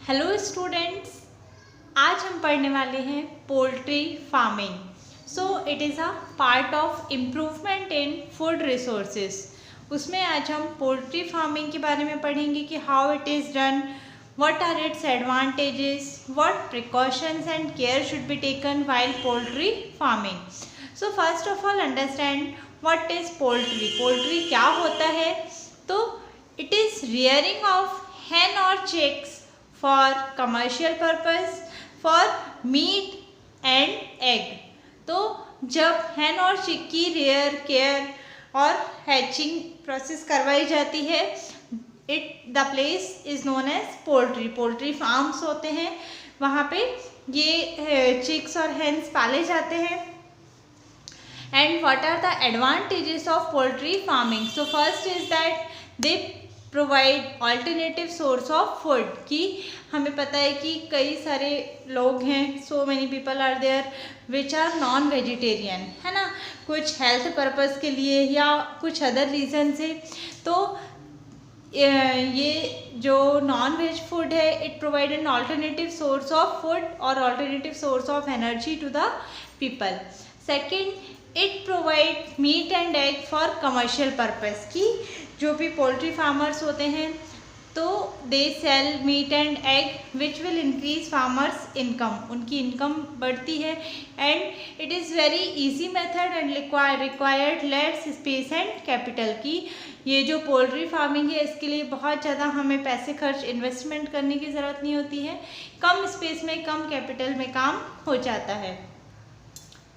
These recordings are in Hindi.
हेलो स्टूडेंट्स, आज हम पढ़ने वाले हैं poultry farming. So it is a part of improvement in food resources. उसमें आज हम पोल्ट्री फार्मिंग के बारे में पढ़ेंगे कि how it is done, what are its advantages, what precautions and care should be taken while poultry farming. So first of all understand what is poultry. Poultry क्या होता है? तो it is rearing of hen or chicks for commercial purpose for meat and egg। तो जब hen और chick की रेयर केयर और हैचिंग प्रोसेस करवाई जाती है, the place is known as poultry. Poultry farms होते हैं, वहाँ पे ये चिक्स और हेन्स पाले जाते हैं। And what are the advantages of poultry farming? So first is that they provide alternative source of food. कि हमें पता है कि कई सारे लोग हैं, so many people are there which are non vegetarian, है ना, कुछ हेल्थ पर्पज़ के लिए या कुछ अदर रीज़न से। तो ये जो नॉन वेज फूड है, it provide an alternative source of food और alternative source of energy to the people. Second, it provide meat and egg for commercial purpose. की जो भी पोल्ट्री फार्मर्स होते हैं तो they sell meat and egg which will increase farmers income, उनकी इनकम बढ़ती है। And it is very easy method and required less space and capital. की ये जो पोल्ट्री फार्मिंग है, इसके लिए बहुत ज़्यादा हमें पैसे खर्च इन्वेस्टमेंट करने की ज़रूरत नहीं होती है, कम स्पेस में कम कैपिटल में काम हो जाता है।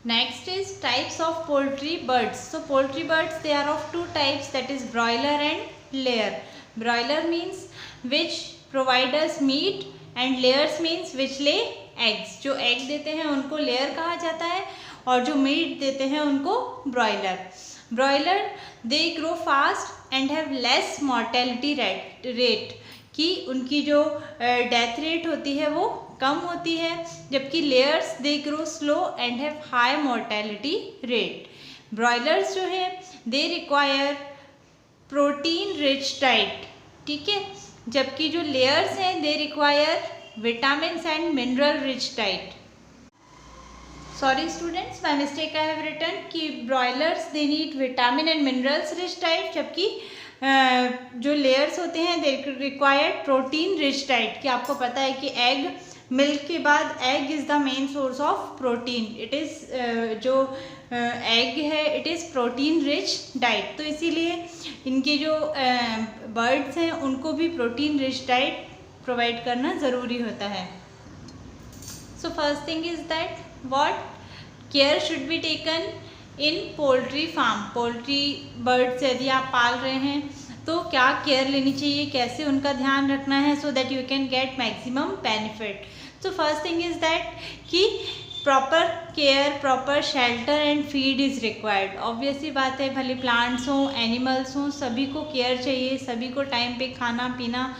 Next is types of poultry birds. So poultry birds, they are of two types, that is broiler and layer. Broiler means which provide us meat and layers means which lay eggs. जो egg देते हैं उनको layer कहा जाता है और जो meat देते हैं उनको broiler. Broiler they grow fast and have less mortality rate. कि उनकी जो डेथ रेट होती है वो कम होती है, जबकि layers they grow slow and have high mortality rate. Broilers जो है they require protein rich diet, ठीक है, जबकि जो लेयर्स हैं they require vitamins and mineral rich diet. Sorry students, my mistake, I have written कि broilers they need vitamin and minerals rich diet, जबकि जो लेयर्स होते हैं they required protein rich diet. कि आपको पता है कि एग, मिल्क के बाद egg is the main source of protein. It is जो एग है it is protein rich diet, तो इसीलिए इनके जो बर्ड्स हैं उनको भी प्रोटीन रिच डाइट प्रोवाइड करना ज़रूरी होता है। So first thing is that what care should be taken in poultry farm. Poultry birds यदि आप पाल रहे हैं तो क्या केयर लेनी चाहिए, कैसे उनका ध्यान रखना है, so that you can get maximum benefit. So first thing is that कि proper care, proper shelter and feed is required. Obviously बात है, भले प्लांट्स हों, एनिमल्स हों, सभी को केयर चाहिए, सभी को टाइम पे खाना पीना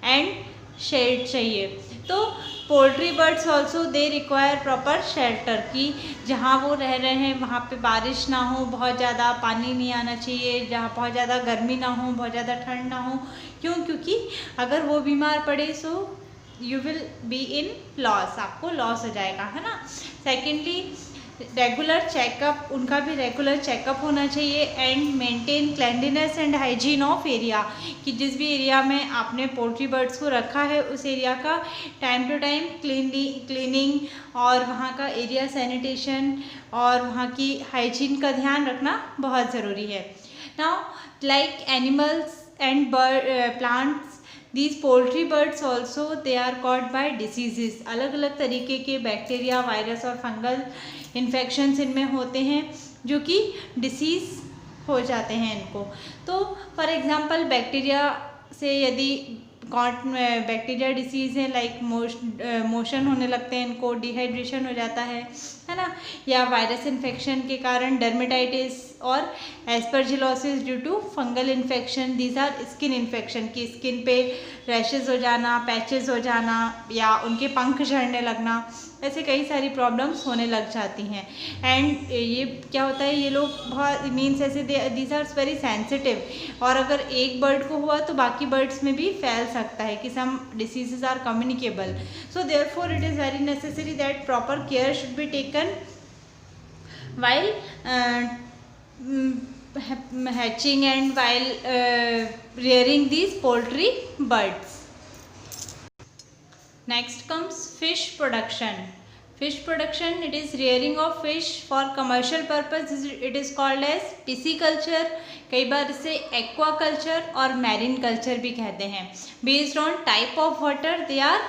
एंड शेड चाहिए। तो poultry birds also they require proper shelter. की जहाँ वो रह रहे हैं वहाँ पे बारिश ना हो, बहुत ज़्यादा पानी नहीं आना चाहिए, जहाँ बहुत ज़्यादा गर्मी ना हो, बहुत ज़्यादा ठंड ना हो। क्यों? क्योंकि अगर वो बीमार पड़े so you will be in loss, आपको लॉस हो जाएगा, है ना। सेकेंडली रेगुलर चेकअप, उनका भी रेगुलर चेकअप होना चाहिए। And maintain cleanliness and hygiene of area. कि जिस भी एरिया में आपने पोल्ट्री बर्ड्स को रखा है उस एरिया का टाइम टू टाइम क्लीनिंग और वहाँ का एरिया सैनिटेशन और वहाँ की हाइजीन का ध्यान रखना बहुत ज़रूरी है। Now like animals and plants, these poultry birds also they are caught by diseases। अलग अलग तरीके के बैक्टीरिया, वायरस और फंगल इन्फेक्शंस इनमें होते हैं जो कि डिसीज़ हो जाते हैं इनको। तो फॉर एग्जांपल बैक्टीरिया से यदि बैक्टीरिया डिसीज़ है, लाइक मोशन होने लगते हैं इनको, डिहाइड्रेशन हो जाता है ना, या वायरस इन्फेक्शन के कारण डर्मेटाइटिस और aspergillosis due to fungal infection. These are skin infection. की स्किन पे रैशेज हो जाना, पैचेस हो जाना या उनके पंख झड़ने लगना, ऐसे कई सारी प्रॉब्लम्स होने लग जाती हैं। एंड ये क्या होता है, ये लोग बहुत मीन्स ऐसे दीज आर वेरी सेंसिटिव, और अगर एक बर्ड को हुआ तो बाकी बर्ड्स में भी फैल सकता है कि some diseases are communicable. So therefore it is very necessary that proper care should be taken while hatching and while rearing these poultry birds. Next comes fish production. Fish production, it is rearing of fish for commercial purpose. It is called as pisciculture. कई बार इसे aquaculture और marine culture भी कहते हैं. Based on type of water they are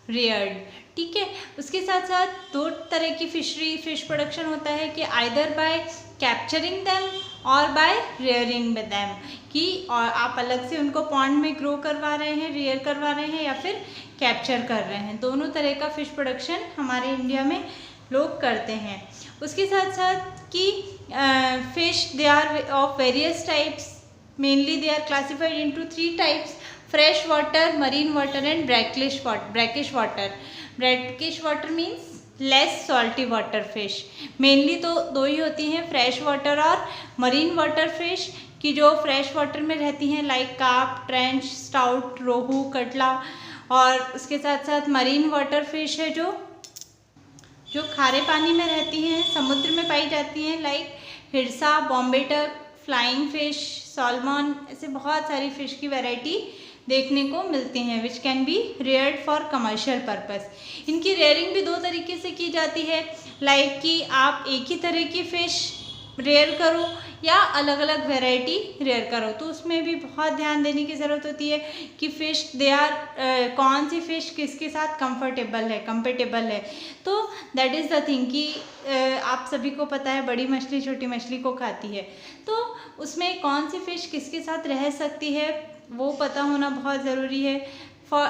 reared. ठीक है, उसके साथ साथ दो तरह की फिश प्रोडक्शन होता है कि आइदर बाय कैप्चरिंग देम और बाय रेयरिंग विद देम, कि और आप अलग से उनको पॉन्ड में ग्रो करवा रहे हैं, रेयर करवा रहे हैं, या फिर कैप्चर कर रहे हैं। दोनों तरह का फिश प्रोडक्शन हमारे इंडिया में लोग करते हैं। उसके साथ साथ कि fish they are of various types, mainly they are classified into 3 types: fresh water, marine water and brackish water. Brackish water means less salty water fish. Mainly तो दो ही होती हैं, फ्रेश वाटर और मरीन वाटर फिश, कि जो फ्रेश वाटर में रहती हैं like carp, trench, stout, rohu, catla. और उसके साथ साथ मरीन वाटर फिश है जो खारे पानी में रहती हैं, समुद्र में पाई जाती हैं, like hilsa, Bombay duck, flying fish, salmon. ऐसे बहुत सारी फिश की वैरायटी देखने को मिलती हैं which can be reared for commercial purpose. इनकी रेयरिंग भी 2 तरीके से की जाती है, लाइक कि आप एक ही तरह की फ़िश रेयर करो या अलग अलग वैरायटी रेयर करो। तो उसमें भी बहुत ध्यान देने की ज़रूरत होती है कि फ़िश दे आर कौन सी फ़िश किसके साथ कंपेटेबल है। तो दैट इज़ द थिंग कि आप सभी को पता है बड़ी मछली छोटी मछली को खाती है, तो उसमें कौन सी फ़िश किसके साथ रह सकती है वो पता होना बहुत ज़रूरी है। For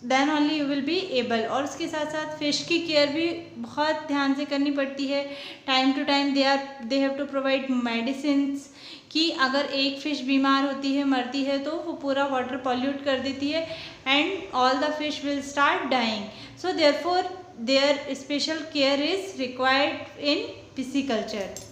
then only you will be able. और उसके साथ साथ फ़िश की केयर भी बहुत ध्यान से करनी पड़ती है। Time to time they have to provide medicines, कि अगर एक फ़िश बीमार होती है, मरती है, तो वो पूरा वाटर पॉल्यूट कर देती है and all the fish will start dying. So therefore there special care is required in pisciculture.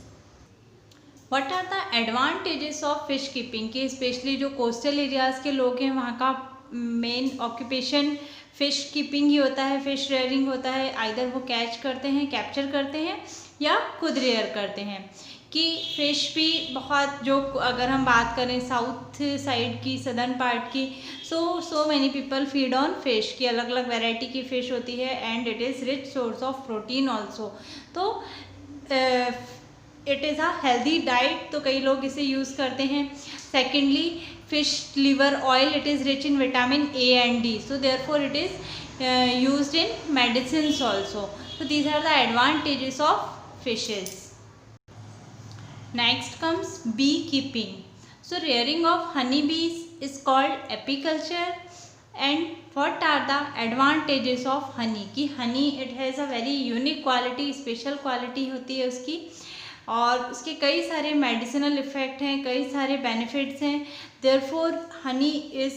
What are the advantages of fish keeping, कि स्पेशली जो कोस्टल एरियाज़ के लोग हैं वहाँ का मेन ऑक्यूपेशन फ़िश कीपिंग ही होता है, फ़िश रेयरिंग होता है। आइदर वो कैच करते हैं, कैप्चर करते हैं, या खुद रेयर करते हैं। कि फ़िश भी बहुत, जो अगर हम बात करें साउथ साइड की, सदर्न पार्ट की, so many people feed on fish, की अलग अलग वेराइटी की फ़िश होती है and it is rich source of protein also. तो it is a healthy diet, तो कई लोग इसे यूज़ करते हैं। Secondly fish liver oil, it is rich in vitamin A and D, so therefore it is used in medicines also. So these are the advantages of fishes. Next comes beekeeping. So rearing of honeybees is called apiculture. And what are the advantages of honey? कि honey it has a very unique quality, special quality होती है उसकी, और उसके कई सारे मेडिसिनल इफ़ेक्ट हैं, कई सारे बेनिफिट्स हैं। Therefore Honey is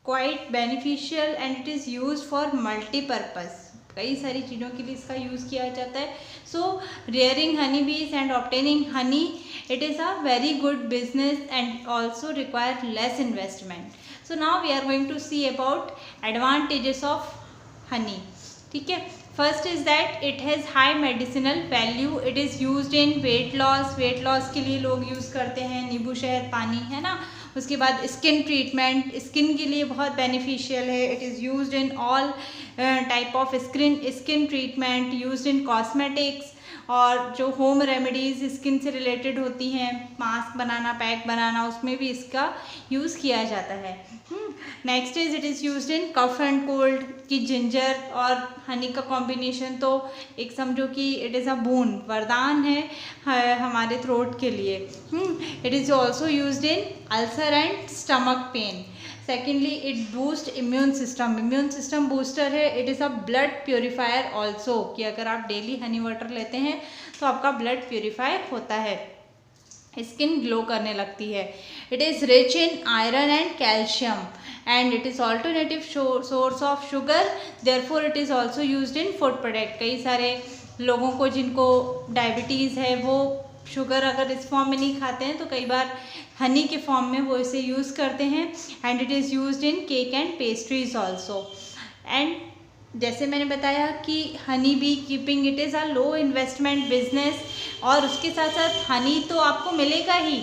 quite beneficial and it is used for multipurpose, कई सारी चीज़ों के लिए इसका यूज़ किया जाता है। सो rearing honey bees and obtaining honey, it is a very good business and also require less investment. So now we are going to see about advantages of honey. ठीक है, first is that it has high medicinal value, it is used in weight loss के लिए लोग यूज़ करते हैं, नींबू शहद पानी, है ना। उसके बाद स्किन ट्रीटमेंट, स्किन के लिए बहुत बेनिफिशियल है, it is used in all type of skin treatment, used in cosmetics, और जो होम रेमेडीज़ स्किन से रिलेटेड होती हैं, मास्क बनाना, पैक बनाना, उसमें भी इसका यूज़ किया जाता है। Next is it is used in cough and cold, की जिंजर और हनी का कॉम्बिनेशन तो एक समझो कि इट इज़ अ बून, वरदान है हमारे थ्रोट के लिए। It is also used in ulcer and stomach pain. Secondly it boost immune system booster है। It is a blood purifier also, कि अगर आप डेली हनी वाटर लेते हैं तो आपका ब्लड प्योरीफाई होता है। स्किन ग्लो करने लगती है। It is rich in iron and calcium and it is alternative source of sugar, therefore it is also used in food product. कई सारे लोगों को जिनको डायबिटीज़ है वो शुगर अगर इस फॉर्म में नहीं खाते हैं तो कई बार हनी के फॉर्म में वो इसे यूज़ करते हैं and it is used in cake and pastries also. And जैसे मैंने बताया कि honey bee keeping it is a low investment business, और उसके साथ साथ हनी तो आपको मिलेगा ही,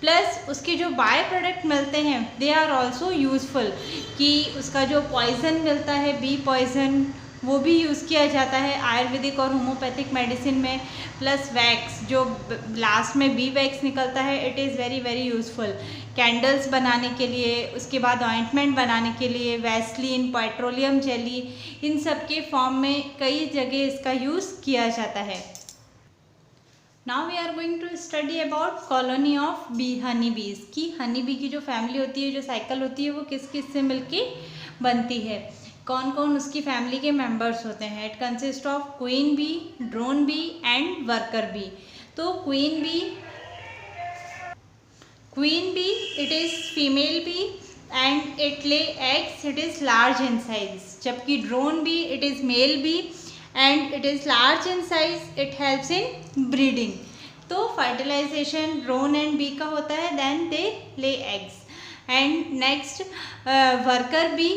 प्लस उसके जो बाय प्रोडक्ट मिलते हैं दे आर ऑल्सो यूज़फुल, कि उसका जो पॉइज़न मिलता है बी पॉइज़न वो भी यूज़ किया जाता है आयुर्वेदिक और होम्योपैथिक मेडिसिन में, प्लस वैक्स जो लास्ट में बी वैक्स निकलता है it is very very useful candles बनाने के लिए, उसके बाद ऑइंटमेंट बनाने के लिए, वैसलीन, पेट्रोलियम जेली, इन सब के फॉर्म में कई जगह इसका यूज़ किया जाता है। Now we are going to study about colony of bee honey bees, की हनी बी की जो फैमिली होती है, जो साइकिल होती है वो किस किस से मिलके बनती है, कौन कौन उसकी फैमिली के मेंबर्स होते हैं। It consist of queen bee, drone bee and worker bee. तो queen bee it is female bee and it lay eggs, it is large in size, जबकि drone bee it is male bee and it is large in size, it helps in breeding. तो फर्टिलाइजेशन ड्रोन एंड बी का होता है, then they lay eggs. And next worker bee,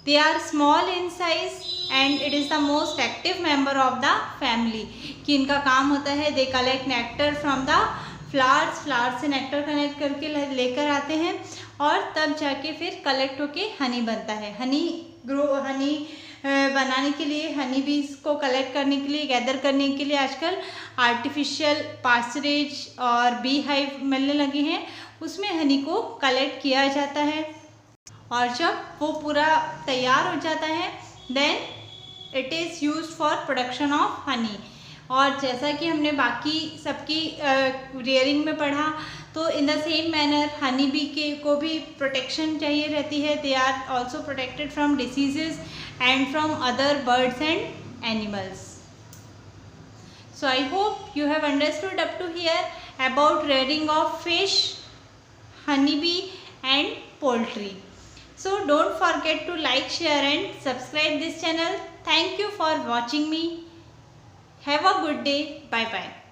they are small in size and it is the most active member of the family, कि इनका काम होता है they collect nectar from the flowers से नेक्टर कलेक्ट करके लेकर आते हैं और तब जाके फिर कलेक्ट होके हनी बनता है। हनी बनाने के लिए, हनी बीज को कलेक्ट करने के लिए, गैदर करने के लिए आजकल आर्टिफिशियल पास्चरेज और बी हाइव मिलने लगे हैं, उसमें हनी को कलेक्ट किया जाता है और जब वो पूरा तैयार हो जाता है then it is used for production of honey. और जैसा कि हमने बाकी सबकी रियरिंग में पढ़ा, तो in the same manner honey bee के को भी प्रोटेक्शन चाहिए रहती है। They are also protected from diseases and from other birds and animals. So I hope you have understood up to here about rearing of fish, honeybee and poultry. So don't forget to like, share and subscribe this channel. Thank you for watching me. Have a good day. Bye bye.